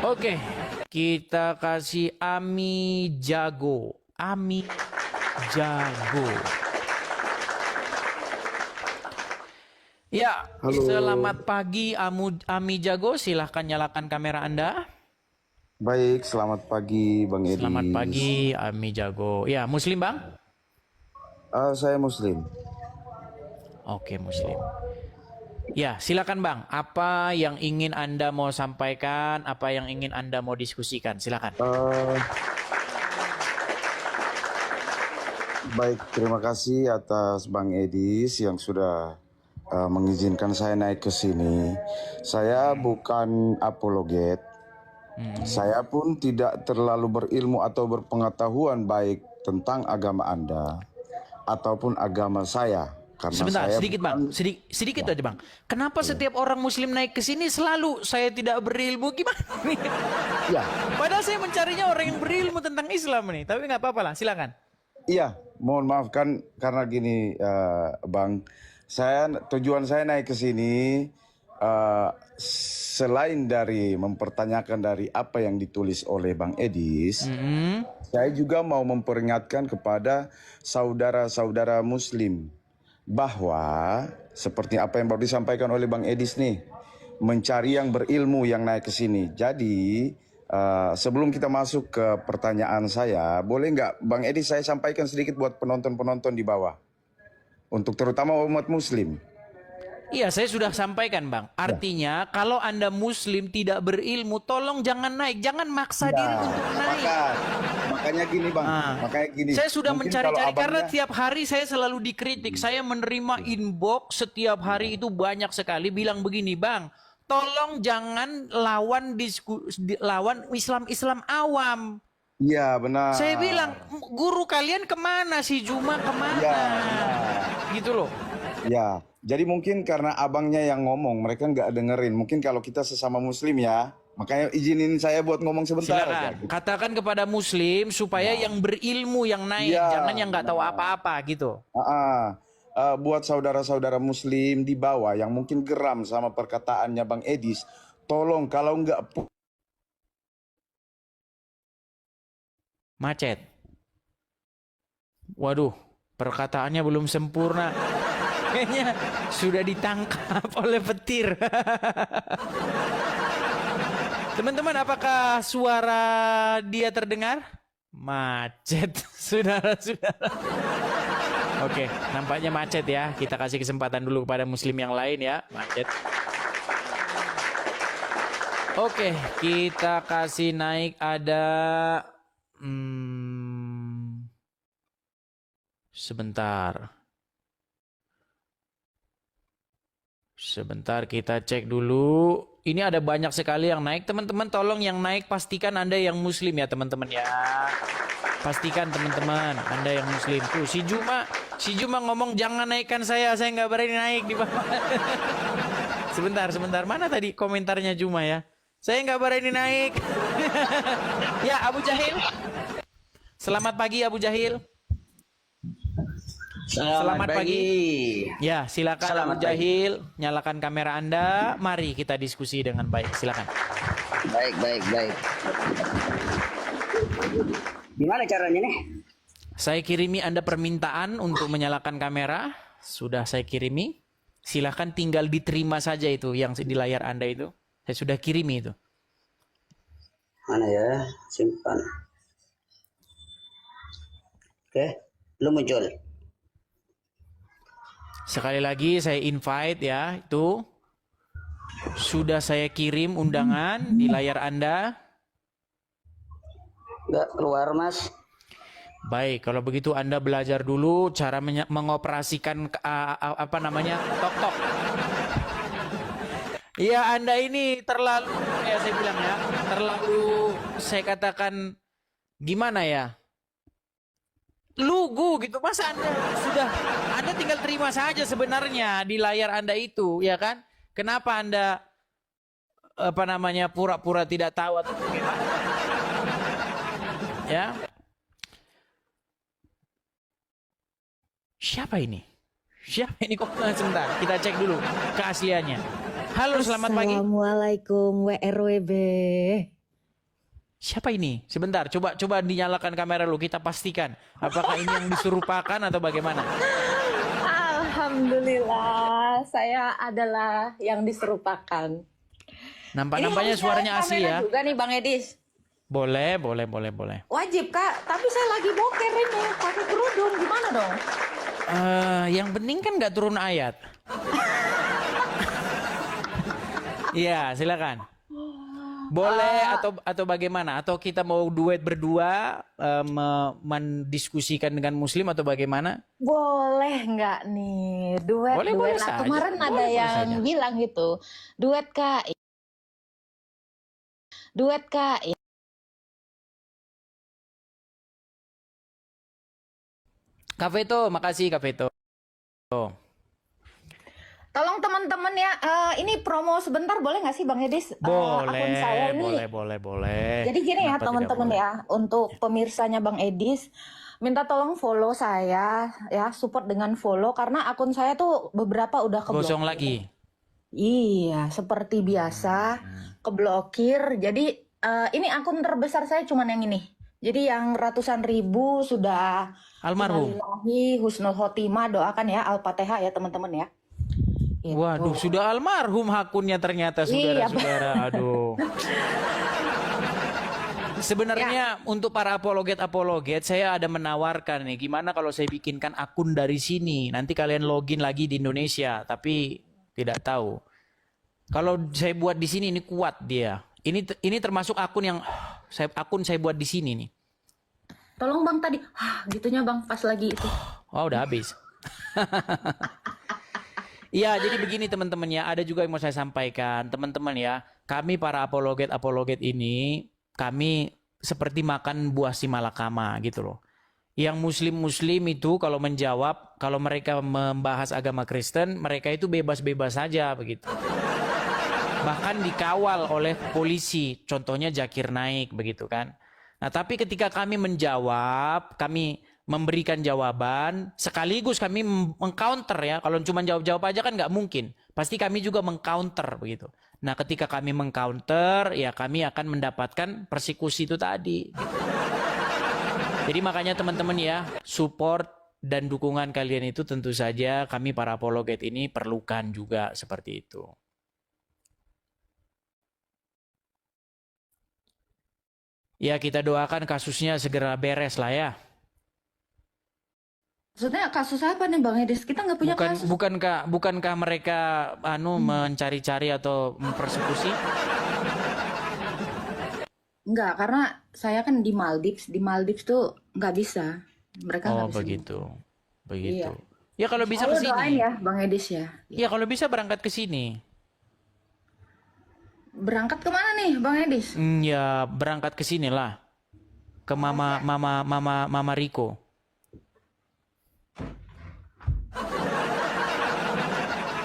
Oke, kita kasih Ami Jago. Ami Jago. Ya, Halo, selamat pagi Ami Jago. Silahkan nyalakan kamera Anda. baik, selamat pagi Bang Selamat Edis. pagi Ami Jago. Ya, Muslim Bang? Saya Muslim. Oke, Muslim. Ya, silakan Bang. Apa yang ingin Anda mau sampaikan? Apa yang ingin Anda mau diskusikan? Silakan. Eh, Baik, terima kasih atas Bang Edis yang sudah mengizinkan saya naik ke sini. Saya bukan apologet, saya pun tidak terlalu berilmu atau berpengetahuan baik tentang agama Anda ataupun agama saya. Karena Sebentar, saya sedikit Bang. bukan, Sedikit ya, aja Bang. Kenapa iya. setiap orang Muslim naik ke sini selalu saya tidak berilmu? Gimana nih? Ya, Padahal saya mencarinya orang yang berilmu tentang Islam nih. Tapi nggak apa-apa lah, silakan. iya, mohon maaf kan karena gini, Bang, tujuan saya naik ke sini selain dari mempertanyakan dari apa yang ditulis oleh Bang Edis, saya juga mau memperingatkan kepada saudara-saudara Muslim bahwa seperti apa yang baru disampaikan oleh Bang Edis nih, mencari yang berilmu yang naik ke sini. Jadi sebelum kita masuk ke pertanyaan saya, boleh nggak Bang Edis saya sampaikan sedikit buat penonton-penonton di bawah, untuk terutama umat Muslim. Iya, saya sudah sampaikan Bang. Ya, Artinya, kalau Anda Muslim tidak berilmu, tolong jangan naik. Jangan maksa diri ya, untuk naik. makanya gini Bang, Ah. makanya gini. Saya sudah Mungkin kalau mencari-cari karena abangnya, tiap hari saya selalu dikritik. Saya menerima inbox setiap hari itu banyak sekali bilang begini, Bang. Tolong jangan lawan Islam-Islam awam. iya benar, Saya bilang, guru kalian kemana? Si Juma iya kemana? benar. Gitu loh. Ya, jadi mungkin karena abangnya yang ngomong, mereka nggak dengerin. Mungkin kalau kita sesama Muslim ya, makanya izinin saya buat ngomong sebentar aja. Silakan. Katakan kepada Muslim supaya yang berilmu yang naik. Iya, Jangan yang nggak tahu benar. apa-apa gitu. Buat saudara-saudara Muslim di bawah yang mungkin geram sama perkataannya Bang Edis, tolong kalau nggak Macet. Waduh, perkataannya belum sempurna. Kayaknya sudah ditangkap oleh petir. Teman-teman, apakah suara dia terdengar? Macet, saudara-saudara. Oke, nampaknya macet ya. Kita kasih kesempatan dulu kepada Muslim yang lain ya. Macet. Oke, kita kasih naik ada... sebentar. Sebentar kita cek dulu. Ini ada banyak sekali yang naik. Teman-teman tolong yang naik pastikan Anda yang Muslim ya teman-teman ya. Pastikan teman-teman Anda yang Muslim. Tuh si Juma ngomong jangan naikkan saya nggak berani naik di bawah. Sebentar. Mana tadi komentarnya Juma ya? Saya nggak berani naik. Ya Abu Jahil. Selamat pagi Abu Jahil. Selamat pagi. Ya, silakan Abu Jahil, nyalakan kamera Anda. Mari kita diskusi dengan baik. Silakan. Baik. Gimana caranya nih? Saya kirimi Anda permintaan untuk menyalakan kamera. Sudah saya kirimi. Silakan tinggal diterima saja itu yang di layar Anda itu. Saya sudah kirimi itu. Mana ya? Simpan. Oke, belum muncul. Sekali lagi saya invite ya, itu sudah saya kirim undangan di layar Anda. Nggak keluar, Mas. Baik, kalau begitu Anda belajar dulu cara mengoperasikan tok-tok. Iya, Anda ini terlalu, ya saya bilang ya, terlalu saya katakan gimana ya? Lugu gitu. Masa Anda tinggal terima saja sebenarnya di layar Anda itu, ya kan? Kenapa Anda pura-pura tidak tahu atau bagaimana? Ya. Siapa ini? Kok sebentar, kita cek dulu keasliannya. Halo, selamat pagi. Assalamualaikum WRWB. Siapa ini? Sebentar, coba dinyalakan kamera lu, kita pastikan apakah ini yang diserupakan atau bagaimana. Alhamdulillah, saya adalah yang diserupakan. Nampaknya harusnya suaranya asli kamera ya. juga nih Bang Edis. Boleh. Wajib Kak, tapi saya lagi boker ini, pakai kerudung, gimana dong? Yang penting kan nggak turun ayat. Iya, silakan. Boleh atau bagaimana? Atau kita mau duet berdua mendiskusikan dengan Muslim atau bagaimana? Boleh nggak nih duet? Boleh Nah, saja. kemarin ada Boleh yang saja. bilang gitu, duet Kak. Kak Veto, makasih Kak Veto. Tolong teman-teman ya, ini promo sebentar boleh nggak sih Bang Edis? Akun saya ini. Boleh. Jadi gini ya Kenapa tidak teman-teman boleh? ya, untuk pemirsanya Bang Edis, minta tolong follow saya ya, support dengan follow karena akun saya tuh beberapa udah Gosong keblokir. lagi. Iya, seperti biasa keblokir. Jadi ini akun terbesar saya cuman yang ini. Jadi yang ratusan ribu sudah Almarhum. innalillahi husnul khotimah, doakan ya Al-Fatihah ya teman-teman ya. Gitu. Waduh, sudah almarhum akunnya ternyata Iya, saudara-saudara. Aduh. Sebenarnya untuk para apologet, saya ada menawarkan nih, gimana kalau saya bikinkan akun dari sini, nanti kalian login lagi di Indonesia, tapi tidak tahu. Kalau saya buat di sini ini kuat dia. Ini termasuk akun yang saya buat di sini nih. Tolong Bang tadi, gitunya Bang pas lagi itu. Oh, udah habis. Iya, jadi begini teman-teman ya, ada juga yang mau saya sampaikan. Teman-teman ya, kami para apologet ini, kami seperti makan buah si malakama gitu loh. Yang muslim-muslim itu kalau menjawab, kalau mereka membahas agama Kristen, mereka itu bebas-bebas saja begitu. Bahkan dikawal oleh polisi, contohnya Zakir Naik begitu kan. Nah, tapi ketika kami menjawab, kami memberikan jawaban, sekaligus kami mengcounter ya. Kalau cuma jawab-jawab aja kan nggak mungkin. Pasti kami juga mengcounter begitu. Nah, ketika kami mengcounter, ya kami akan mendapatkan persekusi itu tadi. Gitu. Jadi makanya teman-teman ya, support dan dukungan kalian itu tentu saja kami para apologet ini perlukan juga seperti itu. Ya, kita doakan kasusnya segera beres lah ya. Maksudnya kasus apa nih Bang Edis? Kita nggak punya kasus. Bukankah mereka mencari-cari atau mempersekusi? Enggak, karena saya kan di Maldives. Di Maldives tuh nggak bisa. Mereka Oh, nggak bisa. begitu. Iya. Ya kalau bisa ke Doain sini. ya Bang Edis ya. Ya kalau bisa berangkat ke sini. Berangkat kemana nih Bang Edis? Ya berangkat ke sini lah. Ke Mama Riko.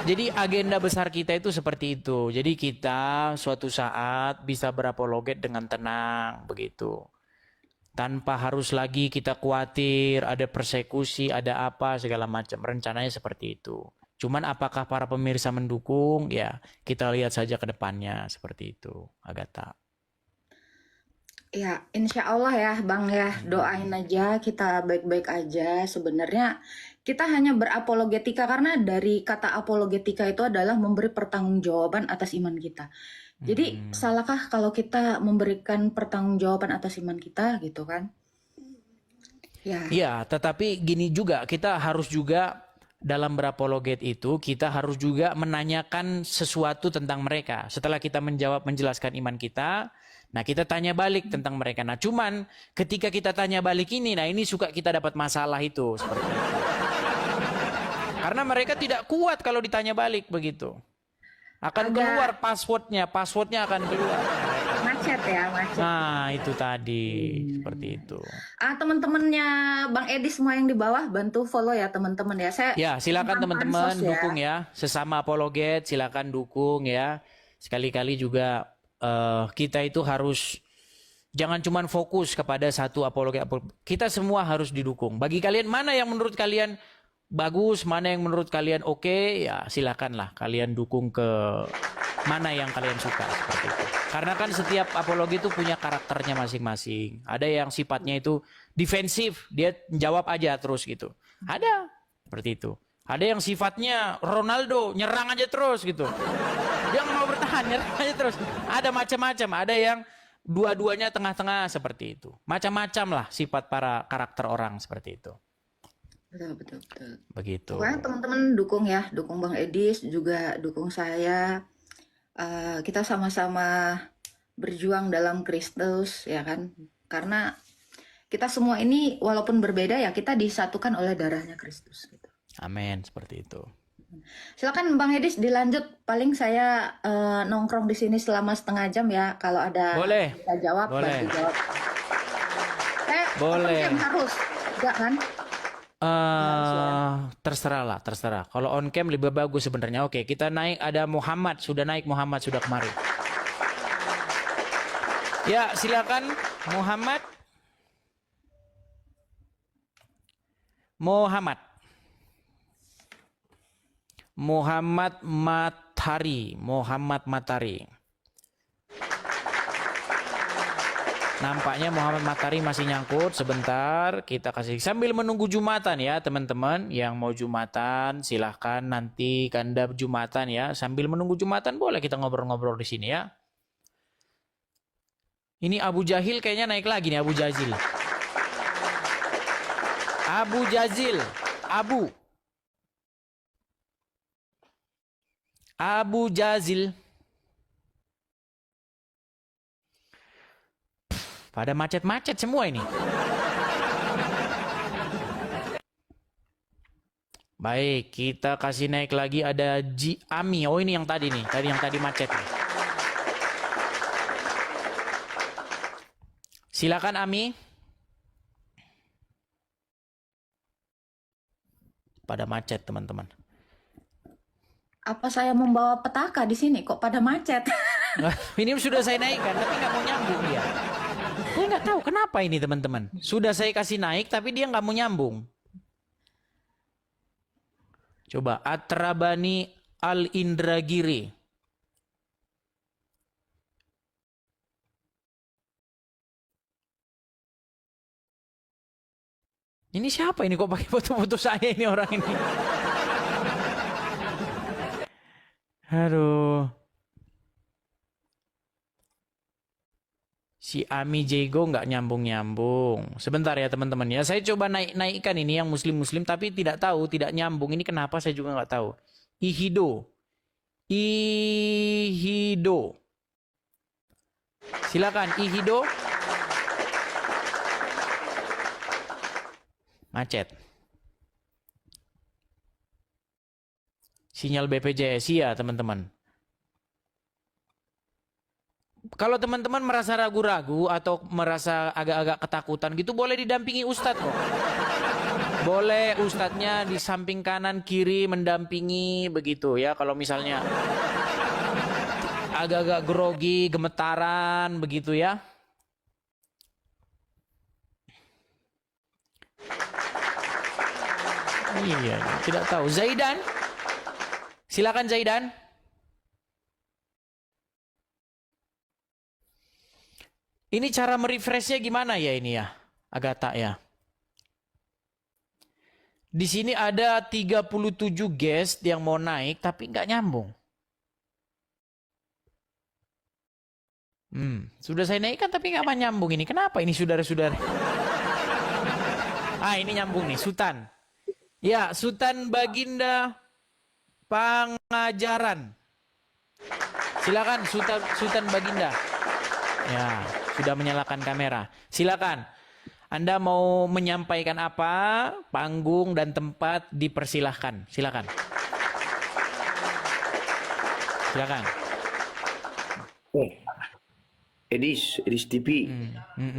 Jadi agenda besar kita itu seperti itu. Jadi kita suatu saat bisa berapologet dengan tenang begitu. Tanpa harus lagi kita khawatir ada persekusi, ada apa segala macam. Rencananya seperti itu. Cuman apakah para pemirsa mendukung? Ya kita lihat saja ke depannya seperti itu, Agatha. Ya, insya Allah ya Bang ya, doain aja kita baik-baik aja. Sebenarnya kita hanya berapologetika karena dari kata apologetika itu adalah memberi pertanggungjawaban atas iman kita. Jadi salahkah kalau kita memberikan pertanggungjawaban atas iman kita gitu kan? Ya. Iya, tetapi gini juga, kita harus juga dalam berapologet itu, kita harus juga menanyakan sesuatu tentang mereka. Setelah kita menjelaskan iman kita, nah kita tanya balik tentang mereka. Nah cuman ketika kita tanya balik ini, nah ini suka kita dapat masalah itu. Seperti itu. Karena mereka tidak kuat kalau ditanya balik begitu. Akan keluar passwordnya akan keluar. Macet ya, macet. Nah itu tadi, seperti itu. Teman-temannya Bang Edi semua yang di bawah bantu follow ya teman-teman ya. Ya silakan teman-teman pansos ya. dukung ya, sesama apologet silakan dukung ya. Sekali-kali juga kita itu harus jangan cuma fokus kepada satu apologet. Kita semua harus didukung. Bagi kalian mana yang menurut kalian bagus, mana yang menurut kalian oke, ya silakanlah kalian dukung ke mana yang kalian suka seperti itu. Karena kan setiap apologi itu punya karakternya masing-masing. Ada yang sifatnya itu defensif, dia jawab aja terus gitu. Ada seperti itu. Ada yang sifatnya Ronaldo, nyerang aja terus gitu. Dia nggak mau bertahan, nyerang aja terus. Ada macam-macam, ada yang dua-duanya tengah-tengah seperti itu. Macam-macam lah sifat para karakter orang seperti itu. Betul, betul, betul. Begitu. Pokoknya teman-teman dukung ya, dukung Bang Edis, juga dukung saya. Kita sama-sama berjuang dalam Kristus, ya kan? Karena kita semua ini walaupun berbeda ya, kita disatukan oleh darahnya Kristus. Gitu. Amin, seperti itu. Silakan Bang Edis dilanjut. Paling saya nongkrong di sini selama setengah jam ya. Kalau ada Boleh. bisa jawab, Boleh. bantu jawab. Boleh. Open cam harus, enggak kan? Terserah lah, terserah. Kalau on cam lebih bagus sebenarnya. Oke, kita naik, ada Muhammad, sudah naik Muhammad, sudah kemari. Ya, silakan Muhammad. Muhammad Matari. Nampaknya Muhammad Matari masih nyangkut. Sebentar, kita kasih sambil menunggu Jumatan ya teman-teman. Yang mau Jumatan silahkan nanti Anda Jumatan ya. Sambil menunggu Jumatan boleh kita ngobrol-ngobrol di sini ya. Ini Abu Jahil kayaknya naik lagi nih, Abu Jazil. Abu Jazil. Pada macet-macet semua ini. Baik, kita kasih naik lagi ada Ami. Oh, ini yang tadi nih. Yang tadi macet nih. Silakan Ami. Pada macet, teman-teman. Apa saya membawa petaka di sini kok pada macet? Ini sudah saya naikkan, tapi nggak mau nyambung dia. Gue nggak tahu kenapa ini teman-teman. Sudah saya kasih naik, tapi dia nggak mau nyambung. Coba Atrabani Al-Indragiri. Ini siapa ini kok pakai foto-foto saya ini orang ini? Aduh. Si Ami Jego nggak nyambung-nyambung. Sebentar ya teman-teman ya. Saya coba naikkan ini yang muslim-muslim tapi tidak tahu, tidak nyambung. Ini kenapa saya juga nggak tahu. Ihido. Silakan Ihido. Macet. Sinyal BPJS ya teman-teman. Kalau teman-teman merasa ragu-ragu atau merasa agak-agak ketakutan gitu, boleh didampingi Ustadz kok. Boleh Ustadznya di samping kanan kiri mendampingi begitu ya. Kalau misalnya agak-agak grogi, gemetaran begitu ya. Iya, tidak tahu. Zaidan, silakan Zaidan. Ini cara merefreshnya gimana ya ini ya, Agatha ya. Di sini ada 37 guest yang mau naik tapi nggak nyambung. Sudah saya naikkan tapi nggak nyambung ini. Kenapa ini saudara-saudara? Ini nyambung nih, Sultan. Ya, Sultan Baginda Pangajaran. Silakan Sultan Baginda. Ya, sudah menyalakan kamera. Silakan. Anda mau menyampaikan apa? Panggung dan tempat dipersilahkan. Silakan. Silakan. Edis TV.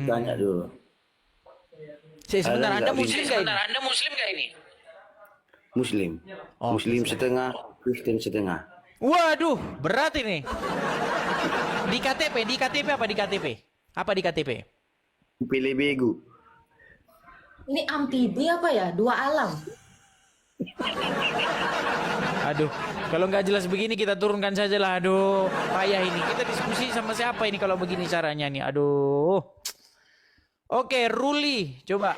Tanya dulu. Sebentar, Ada Anda nggak muslim gak ini? Anda muslim gak ini? Muslim. Oh, Muslim setengah, Kristen setengah. Waduh, berat ini. Di KTP apa di KTP? Apa di KTP? Pilih begu. Ini amfibi apa ya? Dua alam. Aduh, kalau nggak jelas begini kita turunkan saja lah. Aduh, payah ini. Kita diskusi sama siapa ini kalau begini caranya nih? Aduh. Oke, Ruli, coba.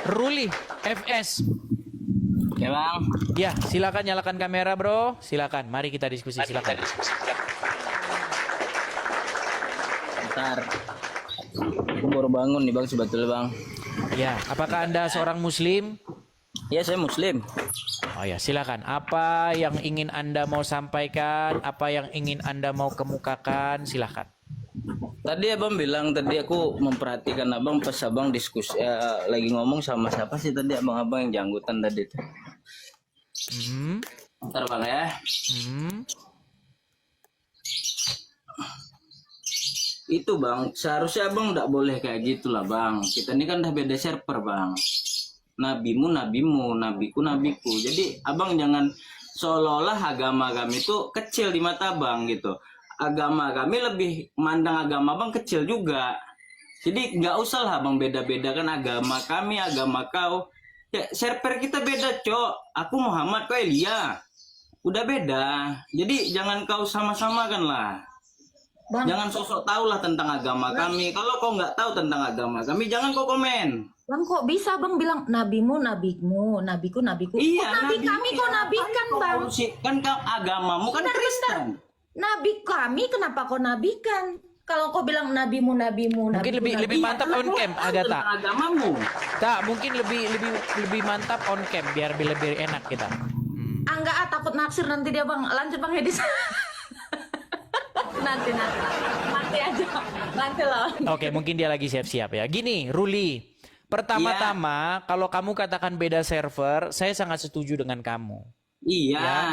Ruli, FS. Ya bang. Ya, silakan nyalakan kamera bro. Silakan, mari kita diskusi. Silakan. Bentar. Aku baru bangun nih bang sebetulnya bang. Ya, apakah Anda seorang Muslim? Ya saya Muslim. Oh ya, silakan. Apa yang ingin Anda mau sampaikan? Apa yang ingin Anda mau kemukakan? Silakan. Tadi abang bilang tadi aku memperhatikan abang pas abang diskusi lagi ngomong sama siapa sih tadi abang-abang yang janggutan tadi tuh. Bentar bang ya. Itu bang, seharusnya abang nggak boleh kayak gitu lah bang. Kita ini kan udah beda server bang. Nabimu, nabiku. Jadi abang jangan seolah-olah agama kami itu kecil di mata abang gitu. Agama kami lebih mandang agama abang kecil juga. Jadi nggak usah lah abang beda-bedakan agama kami, agama kau. Ya server kita beda cok. Aku Muhammad, kau Elia. Udah beda. Jadi jangan kau sama-samakan lah. Bang, Jangan sosok tahu lah tentang agama kami. Kalau kau nggak tahu tentang agama kami, jangan kau komen. Bang kok bisa bang bilang nabimu, nabimu, nabiku, nabiku. Iya, Kok nabi kami kok nabikan bang? Kan kau agamamu kan Kristen. Nabi kami kenapa kau nabikan? Kalau kau bilang nabimu, nabimu, Mungkin nabiku, lebih mantap on cam, Agatha. Tentang agamamu. Tak, mungkin lebih mantap on cam biar lebih enak kita. Enggak, takut naksir nanti dia bang. Lanjut bang Hedis. nanti aja, nanti lah. Oke, mungkin dia lagi siap-siap ya. Gini, Ruli. Pertama-tama, kalau kamu katakan beda server, saya sangat setuju dengan kamu. Iya. Ya.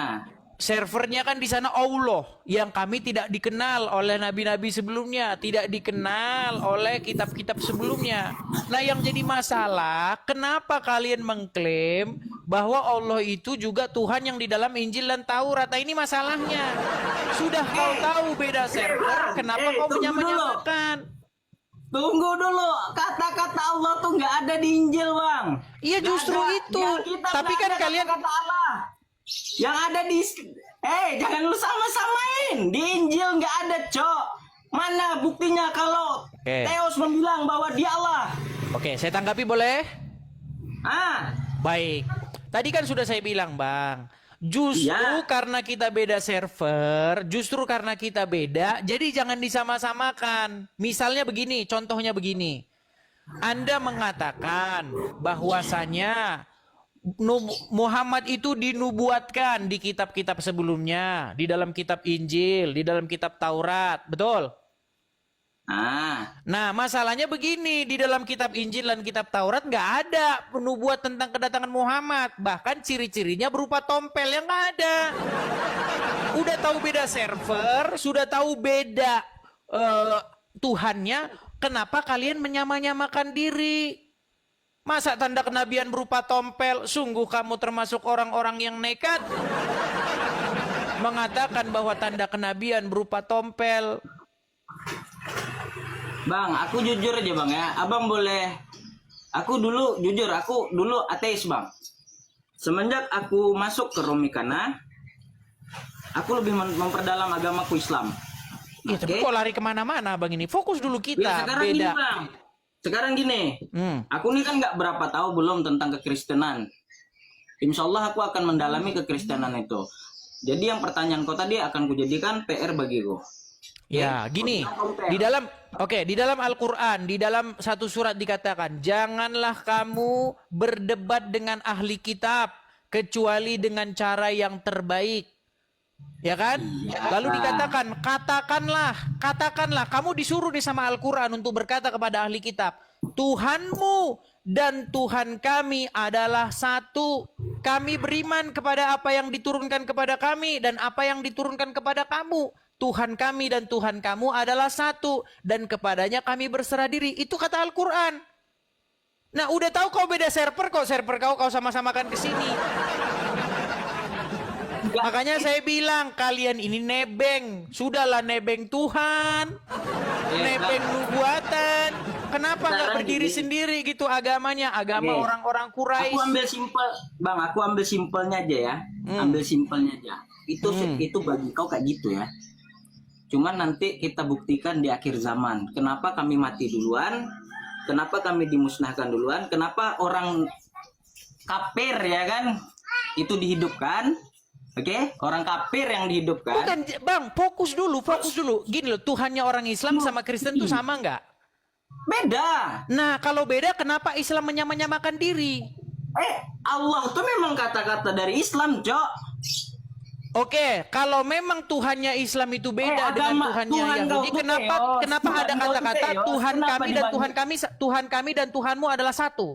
Servernya kan di sana Allah yang kami tidak dikenal oleh nabi-nabi sebelumnya, tidak dikenal oleh kitab-kitab sebelumnya. Nah, yang jadi masalah, kenapa kalian mengklaim bahwa Allah itu juga Tuhan yang di dalam Injil dan Taurat? Nah, ini masalahnya. Sudah kau tahu beda server, kenapa kau tunggu menyamakan? Tunggu dulu, kata-kata Allah tuh nggak ada di Injil bang. Iya, justru itu. Tapi kan kalian kata Allah. Yang ada di jangan lu sama-samain. Di Injil nggak ada, Cok. Mana buktinya kalau Theos membilang bahwa dia Allah? Oke, saya tanggapi boleh? Baik. Tadi kan sudah saya bilang, Bang. Justru karena kita beda server, justru karena kita beda, jadi jangan disama-samakan. Misalnya begini, contohnya begini. Anda mengatakan bahwasanya Muhammad itu dinubuatkan di kitab-kitab sebelumnya, di dalam kitab Injil, di dalam kitab Taurat, betul? Nah, masalahnya begini, di dalam kitab Injil dan kitab Taurat nggak ada penubuat tentang kedatangan Muhammad, bahkan ciri-cirinya berupa tompel yang nggak ada. Udah tahu beda server, sudah tahu beda Tuhannya, kenapa kalian menyamakan diri? Masa tanda kenabian berupa tompel? Sungguh kamu termasuk orang-orang yang nekat mengatakan bahwa tanda kenabian berupa tompel. Bang, aku jujur aja bang ya. Abang boleh. Aku dulu jujur, aku dulu ateis bang. Semenjak aku masuk ke Romikana, aku lebih memperdalam agamaku Islam. Iya, tapi kok lari kemana-mana bang ini? Fokus dulu kita. Sekarang beda. gini bang. Sekarang gini, aku ini kan nggak berapa tahu belum tentang kekristenan. Insya Allah aku akan mendalami kekristenan itu. Jadi yang pertanyaan kau tadi akan kujadikan PR bagiku. Ya, gini. Di dalam Al-Qur'an, di dalam satu surat dikatakan, janganlah kamu berdebat dengan ahli kitab kecuali dengan cara yang terbaik. Ya kan? Lalu dikatakan, katakanlah, kamu disuruh nih sama Al-Quran untuk berkata kepada ahli kitab, Tuhanmu dan Tuhan kami adalah satu. Kami beriman kepada apa yang diturunkan kepada kami dan apa yang diturunkan kepada kamu. Tuhan kami dan Tuhan kamu adalah satu dan kepadanya kami berserah diri. Itu kata Al-Quran. Nah, udah tahu kau beda server, kok server kau sama-samakan ke sini. Makanya saya bilang kalian ini nebeng. Sudahlah nebeng Tuhan, nebeng nubuatan. kenapa nggak Sekarang berdiri gini. sendiri gitu agamanya, agama Oke. orang-orang Quraisy? Aku ambil simpel, Bang. Aku ambil simpelnya aja ya. Ambil simpelnya aja. Itu bagi kau kayak gitu ya. Cuman nanti kita buktikan di akhir zaman. Kenapa kami mati duluan? Kenapa kami dimusnahkan duluan? Kenapa orang kafir ya kan? Itu dihidupkan. Oke, orang kafir yang dihidupkan. Bukan, Bang, fokus dulu. Gini loh, Tuhannya orang Islam sama Kristen tuh sama nggak? Beda. Nah, kalau beda, kenapa Islam menyamakan diri? Allah tuh memang kata-kata dari Islam, Cok. Oke, kalau memang Tuhannya Islam itu beda dengan Tuhannya Tuhan kau Yahudi, tuh kenapa Theos. kenapa Tuhan ada kau tuh kata-kata Theos. Tuhan Kenapa kami dan dibanding- Tuhan kami dan Tuhanmu adalah satu?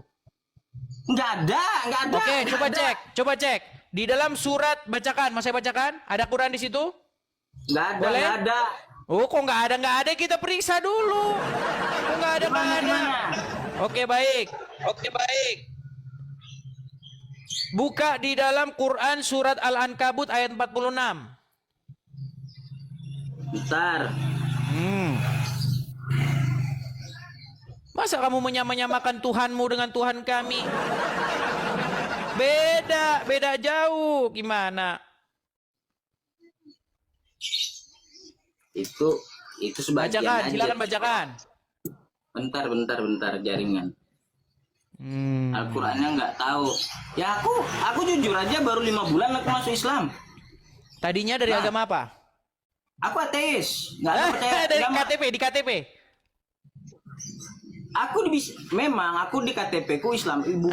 Nggak ada. Oke, nggak coba ada. cek. Di dalam surat bacakan, mau saya bacakan? Ada Quran di situ? Nggak ada, Boleh? nggak ada. Oh, kok nggak ada? Kita periksa dulu. Kok nggak ada? Gimana? Oke, baik. Buka di dalam Quran surat Al-Ankabut ayat 46. Bentar. Masa kamu menyamakan Tuhanmu dengan Tuhan kami? Beda jauh. Gimana? Itu sebagian Bacakan, aja. silakan bacakan. Bentar jaringan. Al-Qur'annya nggak tahu. Ya aku jujur aja baru 5 bulan aku masuk Islam. Tadinya dari agama apa? Aku ateis, nggak ada percaya Dari agama. di KTP. Memang aku di KTP ku Islam, ibu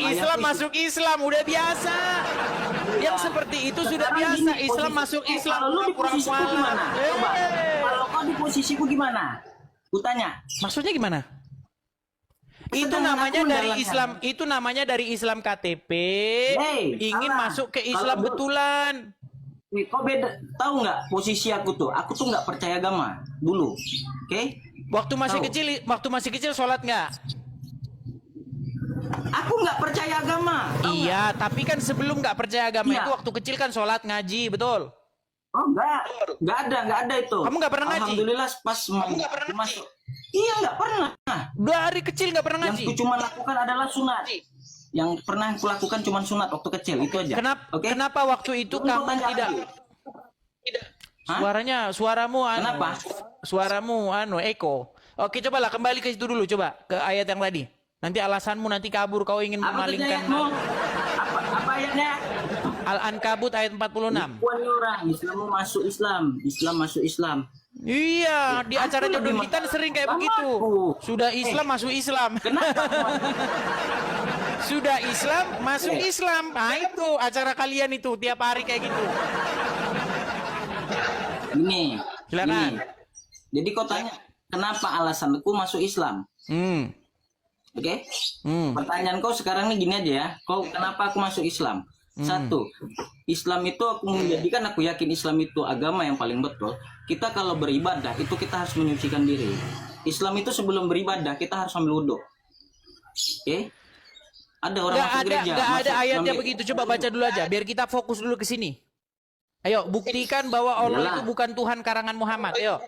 Islam masuk Islam udah biasa. Yang seperti itu sudah Sekarang biasa. gini, Islam masuk Islam. Kalau lu di pura-pura posisiku gimana? Coba. Kalau kau di posisiku gimana? Kutanya. Maksudnya gimana? Itu Sedangkan namanya aku dari menjalankan. Islam. Itu namanya dari Islam KTP. Ingin salah. masuk ke Kalau Islam gua- betulan. Kok beda? Tahu nggak posisi aku tuh? Aku tuh nggak percaya agama dulu. Oke? Waktu masih kecil sholat nggak? Aku nggak percaya agama. Tahu nggak? Iya, tapi kan sebelum nggak percaya agama Iya. itu waktu kecil kan sholat ngaji, betul? Oh nggak ada itu. Kamu nggak pernah ngaji? Alhamdulillah pas masuk. Iya nggak pernah. Dari kecil nggak pernah Yang ngaji. ku cuma lakukan adalah sunat. Yang pernah aku lakukan cuma sunat waktu kecil itu aja. Oke? Kenapa waktu itu Lu kamu tanya tidak? lagi. Hah? Suaramu Kenapa? Suaramu eko. Oke, cobalah kembali ke situ dulu, coba ke ayat yang tadi. Nanti alasanmu nanti kabur, kau ingin Apa tadi memalingkan. ayatmu? Apa ayatnya? Al-Ankabut ayat 46. Puan orang Islam mau masuk Islam, Islam masuk Islam. Iya, di acara Aku lebih Jodolitan sering kayak Sama begitu. aku. Sudah Islam masuk Islam. Kenapa? Sudah Islam masuk Islam. Nah, itu acara kalian itu tiap hari kayak gitu. Ini. Silakan. Ini. Jadi kau tanya kenapa alasanku masuk Islam? Oke? Pertanyaan kau sekarang ini gini aja ya. Kau kenapa aku masuk Islam? Satu, Islam itu aku menjadikan aku yakin Islam itu agama yang paling betul. Kita kalau beribadah itu kita harus menyucikan diri. Islam itu sebelum beribadah kita harus ambil wudhu. Oke? Ada orang masuk gereja. Nggak ada masuk- ayatnya ambil- begitu. Coba baca dulu aja, biar kita fokus dulu ke sini. Ayo, buktikan bahwa Allah Iyalah. itu bukan Tuhan karangan Muhammad. Ayo.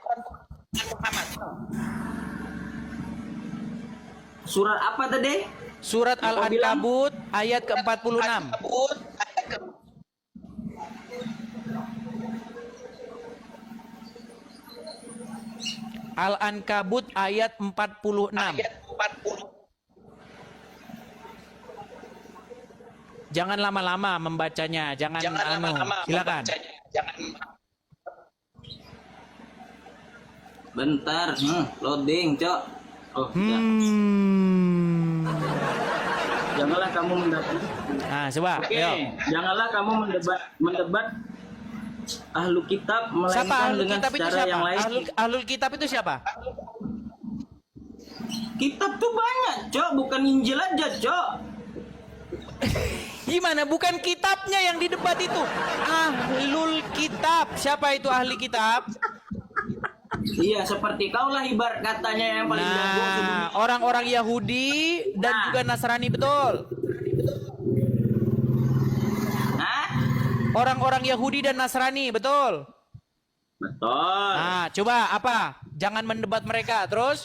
Surat apa tadi? Surat Al-Ankabut ayat ke-46. Al-Ankabut ayat 46. Jangan lama-lama membacanya, jangan silakan. Bentar, loading, Cok. Oh, ya. Janganlah kamu mendebat. Nah, coba. Oke, Ayo. janganlah kamu mendebat ahlu kitab Siapa melainkan ahlul dengan kitab itu cara siapa? yang lain. Ahlul kitab itu siapa? Kitab tuh banyak, Cok, bukan Injil aja, Cok. Gimana? Bukan kitabnya yang didebat itu. Ahlul kitab. Siapa itu ahli kitab? Iya, seperti kau lah ibarat katanya yang paling jago sebelum. Nah, orang-orang Yahudi dan Nah. juga Nasrani, betul. Hah? Orang-orang Yahudi dan Nasrani, betul. Betul. Nah, coba apa? Jangan mendebat mereka. Terus?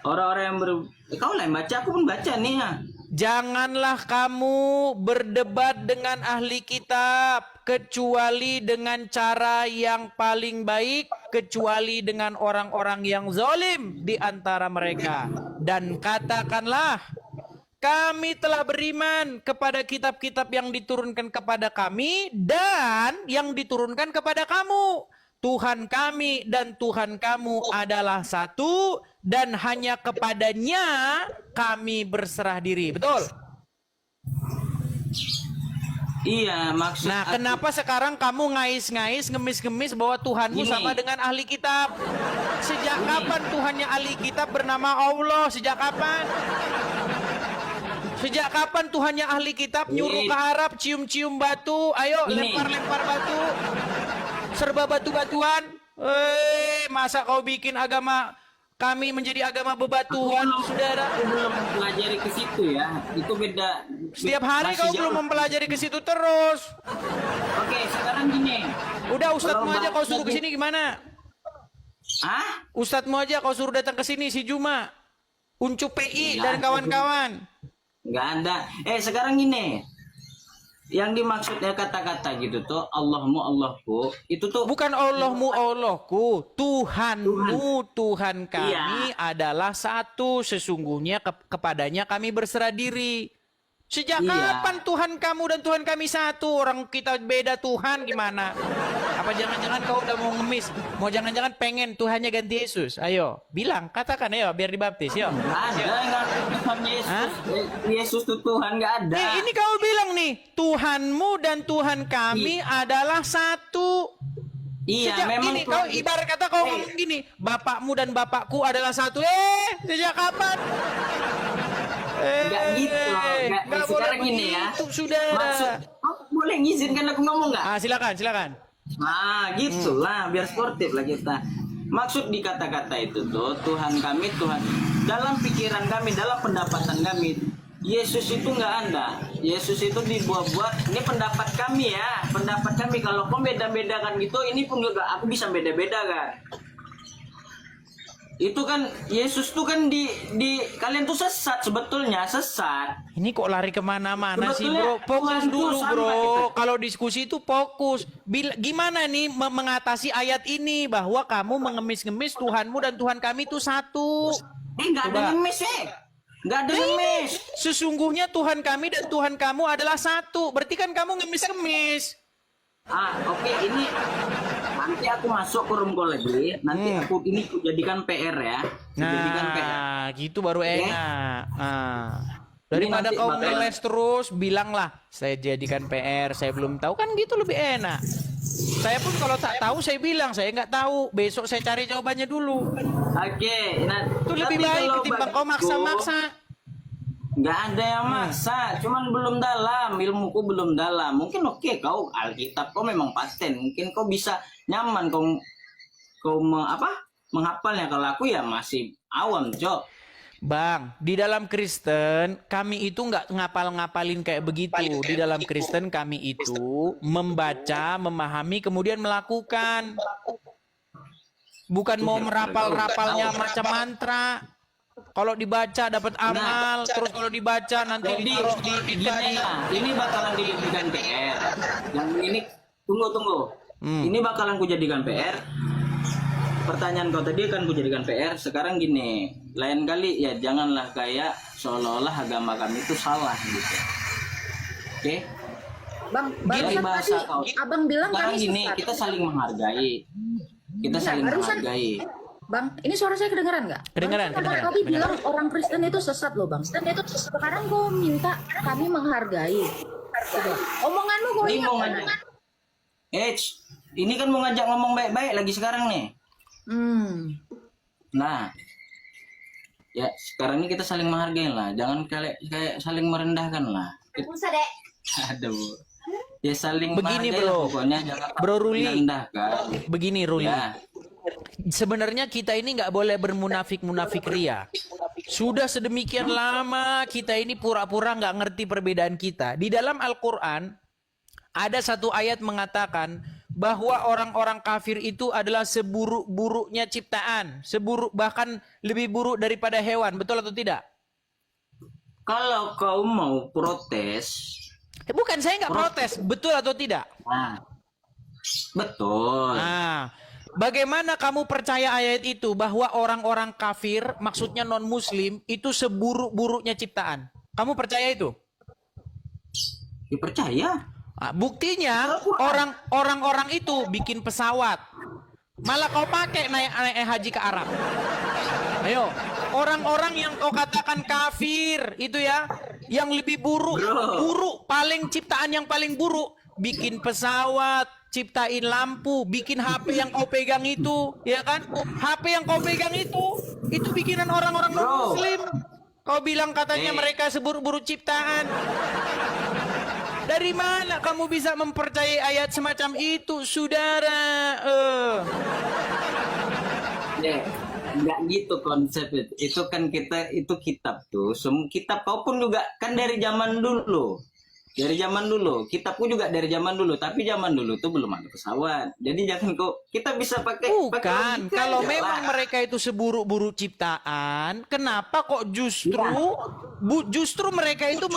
Orang-orang yang kau lah yang baca, aku pun baca nih ya. Janganlah kamu berdebat dengan ahli kitab kecuali dengan cara yang paling baik, kecuali dengan orang-orang yang zalim di antara mereka. Dan katakanlah, kami telah beriman kepada kitab-kitab yang diturunkan kepada kami dan yang diturunkan kepada kamu. Tuhan kami dan Tuhan kamu adalah satu, dan hanya kepadanya kami berserah diri. Betul? Iya, maksud Nah, aku- kenapa sekarang kamu ngais-ngais, ngemis-ngemis bahwa Tuhanmu Gini. sama dengan ahli kitab? Sejak kapan Tuhannya ahli kitab bernama Allah? Sejak kapan? Sejak kapan Tuhannya ahli kitab nyuruh ke Arab cium-cium batu? Ayo Ini. lempar-lempar batu. Serba batu-batuan. Masa kau bikin agama kami menjadi agama bebatuan, saudara? Aku belum mempelajari ke situ ya. Itu beda. Setiap hari masih kau jauh. belum mempelajari ke situ terus. Oke, sekarang gini. Udah ustadzmu Kalau aja kau suruh bahas ke sini gimana? Hah? Ustadzmu aja kau suruh datang ke sini si Juma. Uncu PI dan kawan-kawan. Nggak ada. Sekarang gini. Yang dimaksudnya kata-kata gitu tuh Allahmu Allahku itu tuh Bukan Allahmu Allahku, Tuhanmu Tuhan kami adalah satu. Sesungguhnya kepadanya kami berserah diri. Sejak Iya. kapan Tuhan kamu dan Tuhan kami satu? Orang kita beda Tuhan gimana? Apa jangan-jangan kau udah mau ngemis? Mau jangan-jangan pengen Tuhannya ganti Yesus? Ayo, bilang, katakan ayo biar dibaptis, yuk. nggak ada nggak ada Tuhan Yesus. Hah? Yesus tuh Tuhan nggak ada. Ini kau bilang nih, Tuhanmu dan Tuhan kami adalah satu. Iya, Sejak memang ini kau ibarat kata kau ngomong gini, bapakmu dan bapakku adalah satu. Sejak kapan? nggak gitu loh. Nggak Sekarang boleh gini ya. begitu, saudara. Maksud, boleh ngizinkan aku ngomong nggak? Silakan, silakan. Nah, gitulah biar sportif lah kita. Maksud di kata-kata itu tuh Tuhan kami, Tuhan dalam pikiran kami, dalam pendapatan kami, Yesus itu nggak ada. Yesus itu dibuat-buat. Ini pendapat kami ya, pendapat kami. Kalau kau beda-bedakan gitu, ini pun juga aku bisa beda-beda kan. Itu kan Yesus tuh kan di kalian tuh sesat sebetulnya, sesat. Ini kok lari kemana-mana sih, bro? Sebetulnya Fokus Tuhan tuh dulu, sama bro. kita. Kalau diskusi itu fokus. Gimana nih mengatasi ayat ini bahwa kamu mengemis-ngemis Tuhanmu dan Tuhan kami itu satu? Nggak ada Coba. ngemis nggak ada ngemis. Sesungguhnya Tuhan kami dan Tuhan kamu adalah satu. Berarti kan kamu ngemis-ngemis. Oke, ini nanti aku masuk ke room call lagi. Nanti aku jadikan PR ya. Jadikan PR. Nah, gitu baru enak. Daripada nanti kau bakal- ngeles terus, bilanglah saya jadikan PR, saya belum tahu, kan gitu lebih enak. Saya pun kalau tak tahu saya bilang saya nggak tahu, besok saya cari jawabannya dulu. Oke, nah Itu lebih tapi baik kalau ketimbang kau bagiku, maksa-maksa. Nggak ada yang maksa, cuman belum dalam, ilmuku belum dalam. Mungkin oke, kau Alkitab kau memang paten, mungkin kau bisa nyaman kau menghafalnya. Kalau aku ya masih awam, Cok. Bang, di dalam Kristen kami itu nggak ngapal-ngapalin kayak begitu. Di dalam Kristen kami itu membaca, memahami, kemudian melakukan. Bukan mau merapal-rapalnya macam mantra. Kalau dibaca dapat amal, terus kalau dibaca nanti Jadi ditaruh di gini lah, ini bakalan dijadikan PR. Yang ini tunggu. Ini bakalan kujadikan PR. Pertanyaan kau tadi kan kujadikan PR. Sekarang gini, lain kali ya janganlah kayak seolah-olah agama kami itu salah gitu. Oke? Bang, Gini barusan bahasa tadi kau. abang bilang Sekarang kami gini, sesat. kita saling menghargai. Kita Enggak, saling barusan- menghargai. Bang, ini suara saya kedengeran nggak? Kedengeran, Barusan abang kedengeran, tadi bilang orang Kristen itu sesat loh, Bang. Dan itu sekarang kau minta kami menghargai. Coba, omonganmu kau Ini ingat mau nggak? ngajak. Ini kan mau ngajak ngomong baik-baik lagi sekarang nih. Nah, ya sekarang ini kita saling menghargai lah, jangan kayak saling merendahkan lah. Aduh, ya saling Begini, menghargai lah bro. pokoknya jangan Bro Ruli. merendahkan. Begini Ruli. Ya, Sebenarnya kita ini nggak boleh bermunafik-munafik ria. Sudah sedemikian lama kita ini pura-pura nggak ngerti perbedaan kita. Di dalam Al-Quran ada satu ayat mengatakan bahwa orang-orang kafir itu adalah seburuk-buruknya ciptaan, bahkan lebih buruk daripada hewan, betul atau tidak? Kalau kau mau protes, Bukan, saya nggak protes, betul atau tidak? nah, betul. Nah, bagaimana kamu percaya ayat itu bahwa orang-orang kafir, maksudnya non-muslim, itu seburuk-buruknya ciptaan? Kamu percaya itu? Dipercaya? Nah, buktinya orang-orang itu bikin pesawat, malah kau pakai naik haji ke Arab. Ayo, orang-orang yang kau katakan kafir itu ya, yang lebih buruk, paling ciptaan yang paling buruk, bikin pesawat, ciptain lampu, bikin HP yang kau pegang itu, ya kan? HP yang kau pegang itu bikinan orang-orang non-muslim. Kau bilang katanya mereka seburuk-buruk ciptaan. Dari mana kamu bisa mempercayai ayat semacam itu, saudara? Nggak gitu konsep itu. Itu kan itu kitab tuh. Kitab kau pun juga kan dari zaman dulu. Dari zaman dulu. Kitabku juga dari zaman dulu. Tapi zaman dulu tuh belum ada pesawat. Jadi jangan kita bisa pakai. Bukan. Kalau memang mereka itu seburuk-buruk ciptaan, kenapa kok justru mereka itu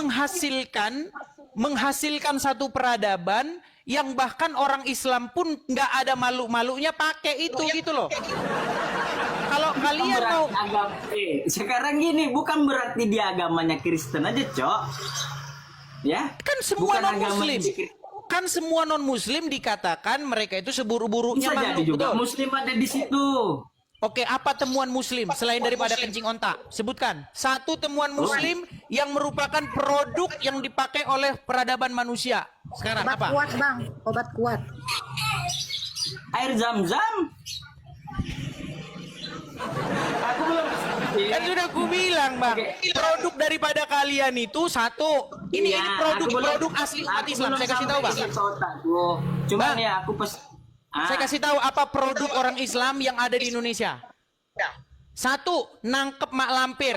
menghasilkan satu peradaban yang bahkan orang Islam pun nggak ada malu-malunya pakai itu gitu loh. Kalau kalian mau sekarang gini, bukan berarti dia agamanya Kristen aja, Cok. Ya, kan semua non-muslim. Kan semua non-muslim dikatakan mereka itu seburuk-buruknya bisa jadi makhluk, juga betul? muslim ada di situ. Oke, apa temuan muslim selain daripada kencing onta? Sebutkan satu temuan muslim yang merupakan produk yang dipakai oleh peradaban manusia. Sekarang Obat apa? kuat, Bang. Obat kuat. Air zam-zam. Aku belum. Kan sudah aku bilang, Bang. Produk daripada kalian itu satu. Ini produk asli umat Islam. Saya kasih tahu, Bang. Cuman Bang, ya aku saya kasih tahu apa produk orang Islam yang ada di Indonesia. Satu, nangkep mak lampir.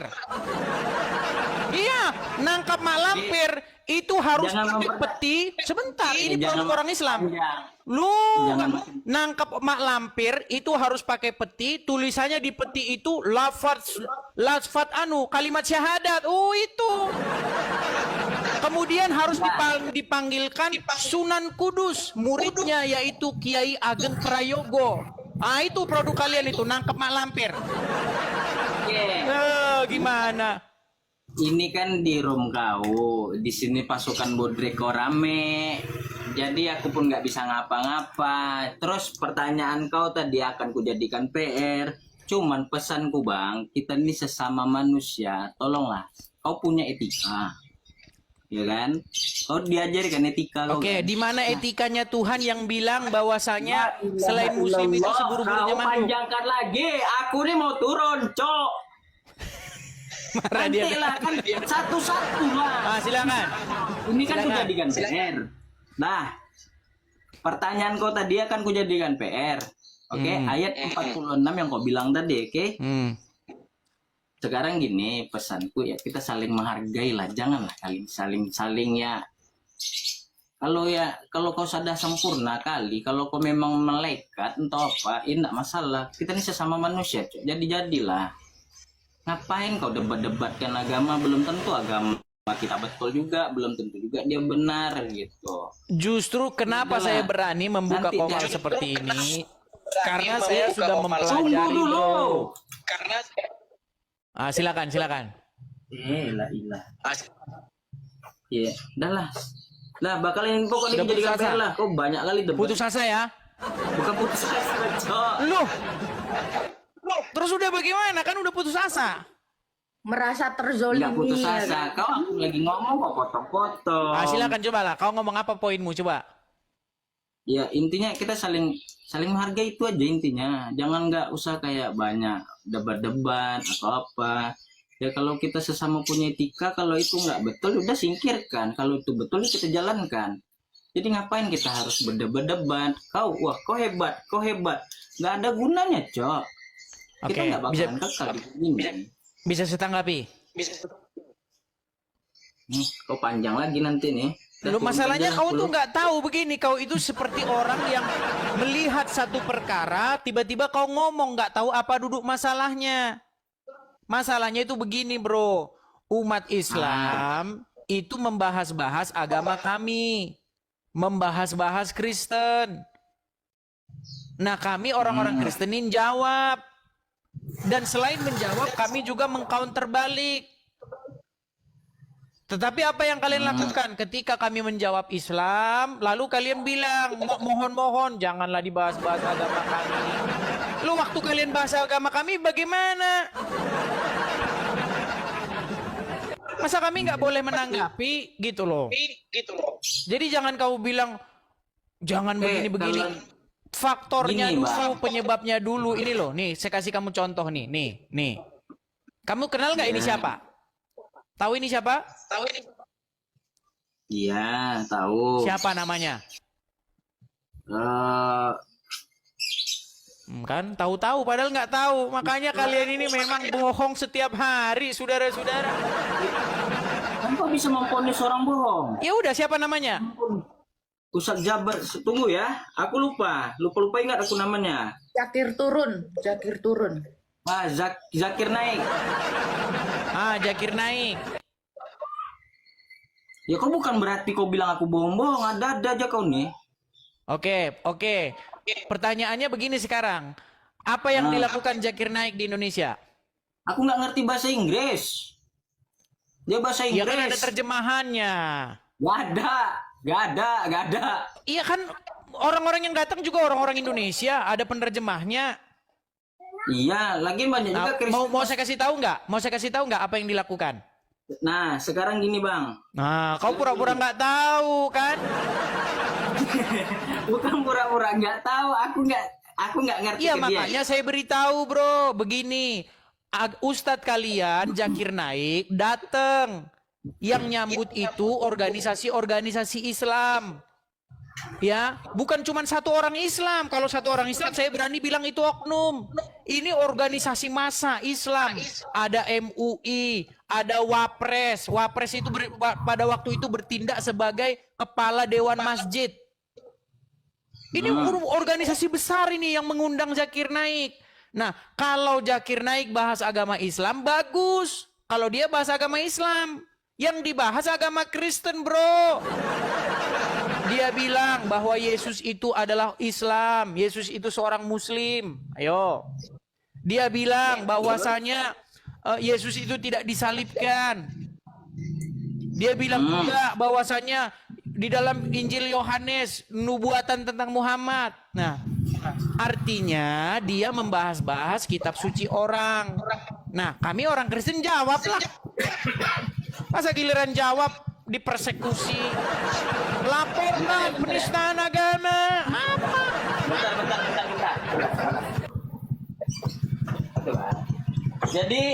Iya, nangkep mak lampir itu harus pakai peti. Sebentar, ini produk orang Islam. Lu nangkep mak lampir itu harus pakai peti. Tulisannya di peti itu lafaz kalimat syahadat. Oh itu. Kemudian harus dipanggilkan Sunan Kudus, muridnya yaitu Kiai Ageng Prayogo. Ah itu produk kalian itu, nangkep mak lampir. Gimana? Ini kan di room kau, di sini pasukan Bodreko rame. Jadi aku pun nggak bisa ngapa-ngapa. Terus pertanyaan kau tadi akan kujadikan PR. Cuman pesanku, Bang, kita ini sesama manusia. Tolonglah, kau punya etika. Ya kan? Kau diajarkan etika kau. Oke, kan? di mana etikanya Tuhan yang bilang bahwasanya selain muslim itu seburuk-buruknya kau makhluk? panjangkan lagi. Aku nih mau turun, Cok. Marah dia. Nanti lah kan satu-satu lah. Ah, silakan. Ini kan Silakan. kujadikan PR. Nah, pertanyaan kau tadi akan kujadikan PR. Oke, ayat 46 yang kau bilang tadi, oke? Sekarang gini, pesanku ya kita saling menghargai lah, janganlah saling ya. Kalau kau sudah sempurna kali, kalau kau memang malaikat entah apa, ini enggak masalah. Kita ini sesama manusia, Cuk. Jadilah. Ngapain kau debat-debatkan agama? Belum tentu agama kita betul juga, belum tentu juga dia benar gitu. Justru kenapa Itulah. saya berani membuka Nanti komal dia- seperti ini? Karena saya sudah Tunggu mempelajari, dulu. bro. Silakan. Ilah. Iya, dah lah. Nah, bakal yang pokoknya Sudah putus dijadikan asa? PR lah. Kau banyak kali debat. Putus asa ya? Bukan putus asa, Cok. Loh, terus udah bagaimana? Kan udah putus asa. Merasa Enggak terzolimi. putus ya asa. kan? Kau lagi ngomong kok potong-potong. Silakan coba lah. Kau ngomong apa poinmu coba? Ya, intinya kita saling menghargai itu aja intinya. Jangan nggak usah kayak banyak debat-debat atau apa. Ya kalau kita sesama punya etika, kalau itu nggak betul udah singkirkan. Kalau itu betul ya kita jalankan. Jadi ngapain kita harus berdebat-debat? Kau hebat. Nggak ada gunanya, Cok. Kita Oke, nggak bakalan kekal di sini. bisa saya tanggapi? Nih, kau panjang lagi nanti nih. Lo masalahnya kau tuh nggak tahu begini, kau itu seperti orang yang melihat satu perkara, tiba-tiba kau ngomong nggak tahu apa duduk masalahnya. Masalahnya itu begini bro, umat Islam itu membahas-bahas agama kami, membahas-bahas Kristen. Nah kami orang-orang Kristenin jawab, dan selain menjawab kami juga mengcounter balik. Tetapi apa yang kalian lakukan ketika kami menjawab Islam, lalu kalian bilang, mohon-mohon janganlah dibahas-bahas agama kami. Lu waktu kalian bahas agama kami bagaimana? Masa kami nggak boleh menanggapi gitu loh. Jadi jangan kau bilang, jangan begini-begini. Faktornya Gini, dulu, Bang. penyebabnya dulu. Ini loh, nih saya kasih kamu contoh nih. Nih. Kamu kenal nggak ini siapa? Tahu ini siapa? Iya, tahu. Siapa namanya? Eh, Kan tahu-tahu padahal nggak tahu. Makanya kalian ini memang bohong setiap hari, saudara-saudara. kan kok bisa memponis orang bohong? Ya udah, siapa namanya? Ustaz Jabar, tunggu ya. Aku lupa ingat aku namanya. Zakir turun. Ah, Zakir Naik. Zakir Naik. Ya kok bukan berarti kau bilang aku bohong-bohong, ada aja kau nih. Oke. Pertanyaannya begini sekarang. Apa yang dilakukan Zakir Naik di Indonesia? Aku nggak ngerti bahasa Inggris. Dia bahasa Ya Inggris. kan ada terjemahannya. Gak ada. Iya kan, orang-orang yang datang juga orang-orang Indonesia, ada penerjemahnya. Iya, lagi banyak juga Nah, Kristen. mau saya kasih tahu nggak? Mau saya kasih tahu nggak apa yang dilakukan? Nah, sekarang gini bang. Nah, kau pura-pura nggak tahu kan? Bukan pura-pura nggak tahu. Aku nggak ngerti. Iya, ke dia. makanya saya beritahu bro, begini. Ustadz kalian, Zakir Naik, datang. Yang nyambut itu organisasi-organisasi Islam. Ya, bukan cuma satu orang Islam. Kalau satu orang Islam saya berani bilang itu oknum. Ini organisasi massa Islam. Ada MUI, ada Wapres. Wapres itu pada waktu itu bertindak sebagai kepala dewan masjid. Ini organisasi besar ini yang mengundang Zakir Naik. Nah, kalau Zakir Naik bahas agama Islam bagus. Kalau dia bahas agama Islam, yang dibahas agama Kristen, bro. Dia bilang bahwa Yesus itu adalah Islam. Yesus itu seorang Muslim. Ayo. Dia bilang bahwasanya Yesus itu tidak disalibkan. Dia bilang juga bahwasanya di dalam Injil Yohanes nubuatan tentang Muhammad. Nah, artinya dia membahas-bahas kitab suci orang. Nah, kami orang Kristen jawablah. Masa giliran jawab dipersekusi, laporkan penistaan agama, apa? Bentar. Jadi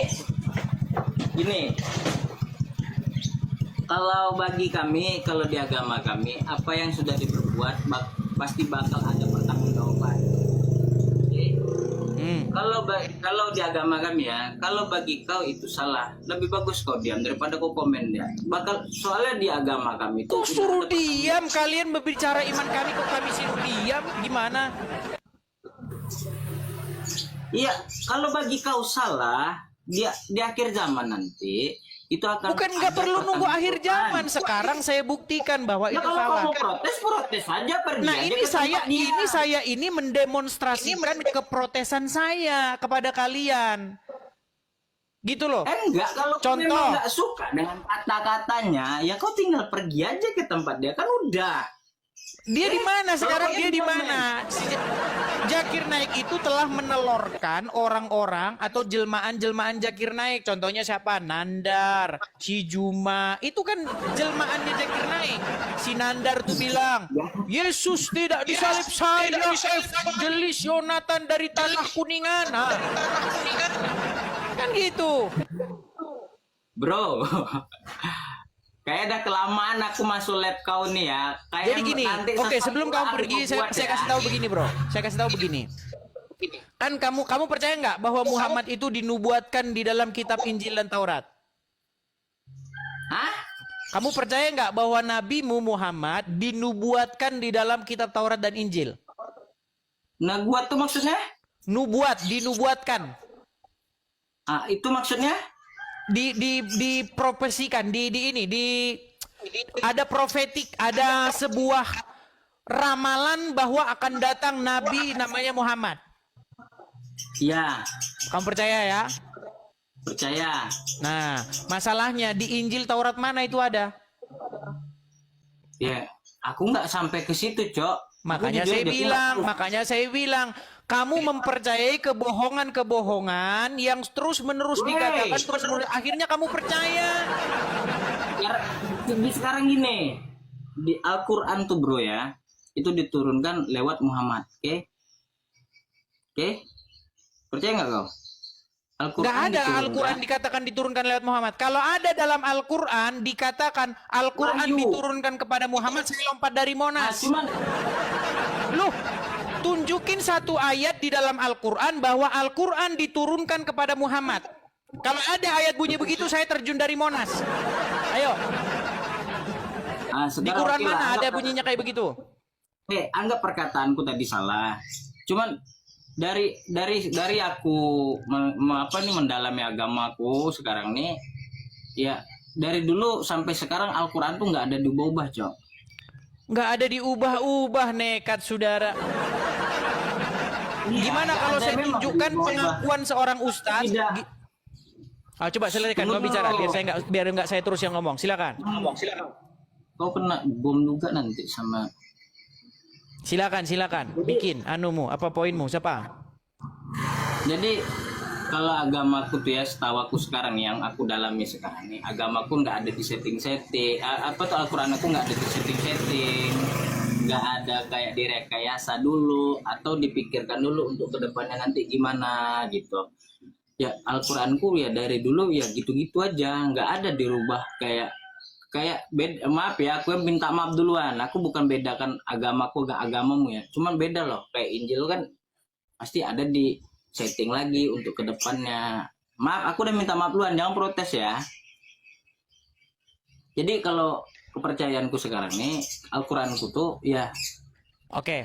gini, kalau bagi kami, kalau di agama kami, apa yang sudah diperbuat pasti bakal ada pertanggungjawaban. Oke. Kalau di agama kami ya, kalau bagi kau itu salah, lebih bagus kau diam daripada kau komen ya. Soalnya di agama kami itu Kok suruh diam? Kalian berbicara iman kami, kok kami suruh diam? Gimana? Iya, kalau bagi kau salah, di akhir zaman nanti itu akan Bukan nggak perlu nunggu akhir zaman. Sekarang saya buktikan bahwa Ya itu kalau salah. kamu protes saja pergi. Nah, aja ini ke saya tempat dia. ini mendemonstrasikan keprotesan saya kepada kalian. Gitu loh. Enggak, kalau kau Contoh. memang nggak suka dengan kata-katanya, ya kau tinggal pergi aja ke tempat dia, kan udah. Dia di mana sekarang? Dia di mana? Zakir Naik itu telah menelorkan orang-orang atau jelmaan-jelmaan Zakir Naik. Contohnya siapa? Nandar, si Juma. Itu kan jelmaannya Zakir Naik. Si Nandar tuh bilang, Yesus tidak disalib, saya Evangelis Yonatan dari Tanah Kuningan. Nah, kan gitu. Bro. Kayak udah kelamaan aku masuk lab kau nih ya. Kayak Jadi gini, oke, sebelum kamu pergi, saya kasih tahu begini, bro. Saya kasih tahu begini. Kan kamu percaya nggak bahwa Muhammad itu dinubuatkan di dalam kitab Injil dan Taurat? Hah? Kamu percaya nggak bahwa Nabimu Muhammad dinubuatkan di dalam kitab Taurat dan Injil? Nabuat tuh maksudnya? Dinubuatkan. Ah, itu maksudnya? Diprofesikan, ada profetik, ada sebuah ramalan bahwa akan datang Nabi namanya Muhammad. Ya, Kamu percaya ya? percaya. Nah, masalahnya di Injil Taurat mana itu ada? Ya, aku nggak sampai ke situ, Cok. Makanya saya bilang, kamu mempercayai kebohongan-kebohongan yang terus-menerus dikatakan, terus-menerus, akhirnya kamu percaya. Sekarang gini, di Al-Quran tuh bro ya, itu diturunkan lewat Muhammad, oke? Oke? Percaya nggak kau? Nggak ada Al-Quran dikatakan diturunkan lewat Muhammad. Kalau ada dalam Al-Quran dikatakan Al-Quran diturunkan kepada Muhammad, saya lompat dari Monas. Loh, tunjukin satu ayat di dalam Al-Quran bahwa Al-Quran diturunkan kepada Muhammad. Kalau ada ayat bunyi begitu, saya terjun dari Monas. Ayo. Di Quran mana ada bunyinya kayak begitu? Anggap perkataanku tadi salah. Cuman dari aku mendalami agamaku sekarang nih, ya dari dulu sampai sekarang Al-Quran tuh nggak ada diubah, Cok. Nggak ada diubah-ubah, nekat saudara. Gimana kalau saya tunjukkan pengakuan seorang ustaz? Coba selesaikan kau bicara biar nggak saya terus yang ngomong. Silakan. Kau kena bom juga nanti sama. Silakan. Bikin anumu, apa poinmu? Siapa? Jadi kalau agamaku tuh ya, setahu aku sekarang yang aku dalami sekarang nih, agamaku nggak ada di setting-setting. Al-Quran aku nggak ada di setting-setting, nggak ada kayak direkayasa dulu atau dipikirkan dulu untuk kedepannya nanti gimana gitu. Ya Al-Quranku ya dari dulu ya gitu-gitu aja, nggak ada dirubah kayak beda. Maaf ya, aku yang minta maaf duluan. Aku bukan bedakan agamaku gak agamamu ya, cuman beda loh. Kayak Injil kan pasti ada di setting lagi untuk kedepannya. Maaf, aku udah minta maaf duluan, jangan protes ya. Jadi kalau kepercayaanku sekarang nih, Al-Quranku tuh ya,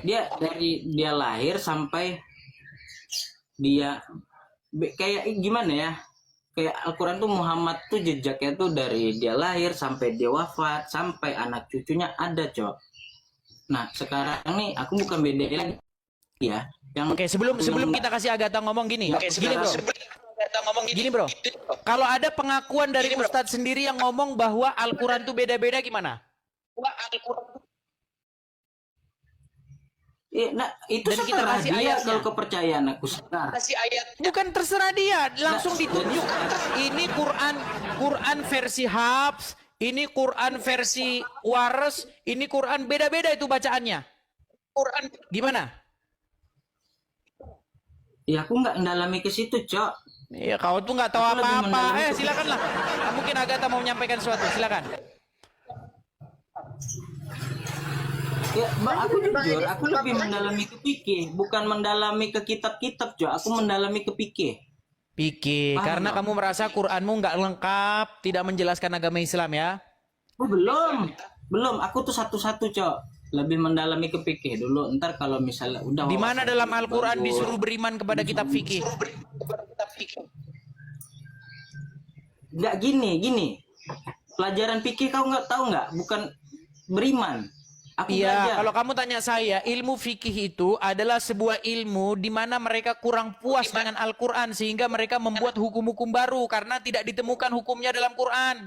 dia dari dia lahir sampai dia kayak gimana ya, kayak Al-Quran tuh Muhammad tuh jejaknya tuh dari dia lahir sampai dia wafat sampai anak cucunya ada, Cok. Nah sekarang nih aku bukan beda lagi ya. Sebelum kita kasih Agatha ngomong gini, gini bro. Kalau ada pengakuan dari Ustadz sendiri yang ngomong bahwa Al-Quran tuh beda-beda gimana? Nah itu Dan kita kasih ayat kalau kepercayaan aku sekarang. Bukan terserah dia, langsung ditunjuk. Ini Quran versi Hafs, ini Quran versi Wares, ini Quran beda-beda itu bacaannya. Quran gimana? Ya aku nggak mendalami ke situ, Cok. Iya, kau tuh nggak tahu apa-apa. Silakanlah. Mungkin Agatha mau menyampaikan sesuatu. Silakan. Ya, aku jujur, aku lebih mendalami ke fikih, bukan mendalami ke kitab-kitab, Cok. Aku mendalami ke fikih. Karena kamu merasa Quranmu nggak lengkap, tidak menjelaskan agama Islam ya? Oh, belum. Aku tuh satu-satu, Cok. Lebih mendalami ke fikih dulu. Ntar kalau misalnya udah. Di mana dalam Al-Quran disuruh beriman kepada kitab fikih? Nggak gini. Pelajaran fikih kau nggak tahu nggak? Bukan beriman. Iya, kalau kamu tanya saya, ilmu fikih itu adalah sebuah ilmu di mana mereka kurang puas dengan Al-Quran sehingga mereka membuat hukum-hukum baru karena tidak ditemukan hukumnya dalam Quran.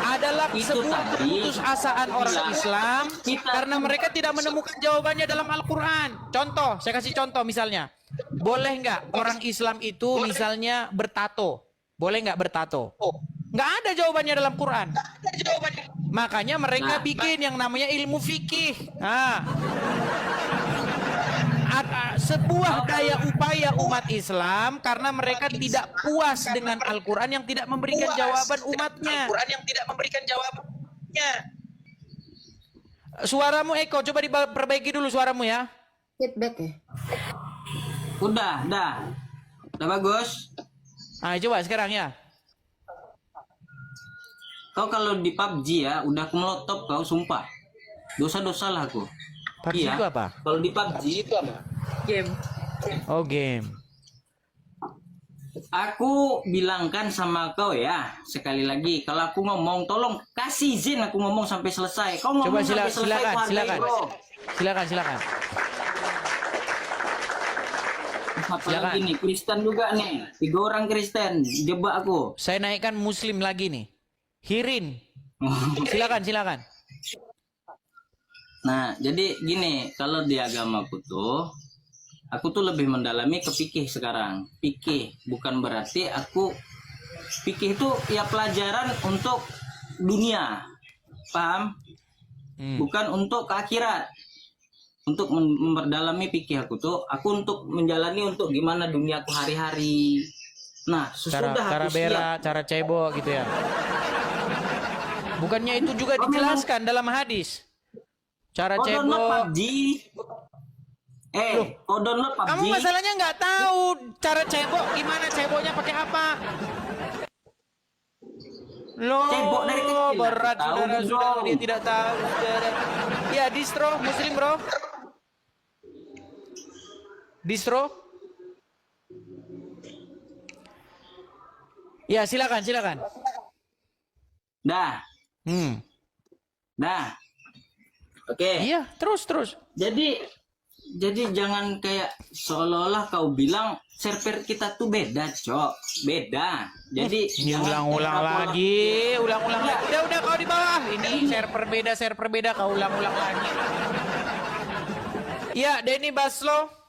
Adalah sebuah keputusasaan orang Islam karena mereka tidak menemukan jawabannya dalam Al-Quran. Contoh, saya kasih contoh misalnya. Boleh nggak orang Islam itu misalnya bertato? Boleh nggak bertato? Nggak ada jawabannya dalam Quran. Makanya mereka bikin yang namanya ilmu fikih. Sebuah daya upaya umat Islam karena mereka tidak puas dengan Al-Quran yang tidak memberikan jawaban umatnya. Suaramu Eko, coba diperbaiki dulu suaramu ya. Feedback ya. Udah bagus. Coba sekarang ya. Kau kalau di PUBG ya, udah aku melotop kau, sumpah. Dosa-dosa lah aku. PUBG Iya. itu apa? Kalau di PUBG itu apa? Game. Oh, game. Aku bilangkan sama kau ya, sekali lagi, kalau aku ngomong, tolong kasih izin aku ngomong sampai selesai. Kau ngomong Coba sampai selesai, aku hargai, silakan. bro. Silakan. Apalagi nih, Kristen juga nih. 3 orang Kristen, jebak aku. Saya naikkan muslim lagi nih. Hirin. Silakan. Nah, jadi gini, kalau di agamaku tuh, aku tuh lebih mendalami ke fikih sekarang. Fikih bukan berarti fikih itu ya pelajaran untuk dunia, paham? Bukan untuk ke akhirat. Untuk memperdalami fikih aku tuh, aku untuk menjalani untuk gimana duniaku hari-hari. Nah, sesudah Cara aku siap. bera, cara cebok gitu ya. Bukannya itu juga dijelaskan dalam hadis. Cara Kau download cebok. PUBG. Kau download PUBG. Kamu masalahnya nggak tahu cara cebok gimana, ceboknya pakai apa? Loh, Cebok dari kecil. berat Tahu, saudara, bro. dia tidak tahu saudara. Ya, distro muslim bro. Distro. Ya, silakan. Dah. Dah. Oke. Iya, terus. Jadi jangan kayak seolah-olah kau bilang server kita tuh beda, Cok. Beda. Jadi Ini ulang-ulang lagi. Udah kau di bawah. Ini server beda, kau ulang-ulang lagi. Ya, Denny Baslo.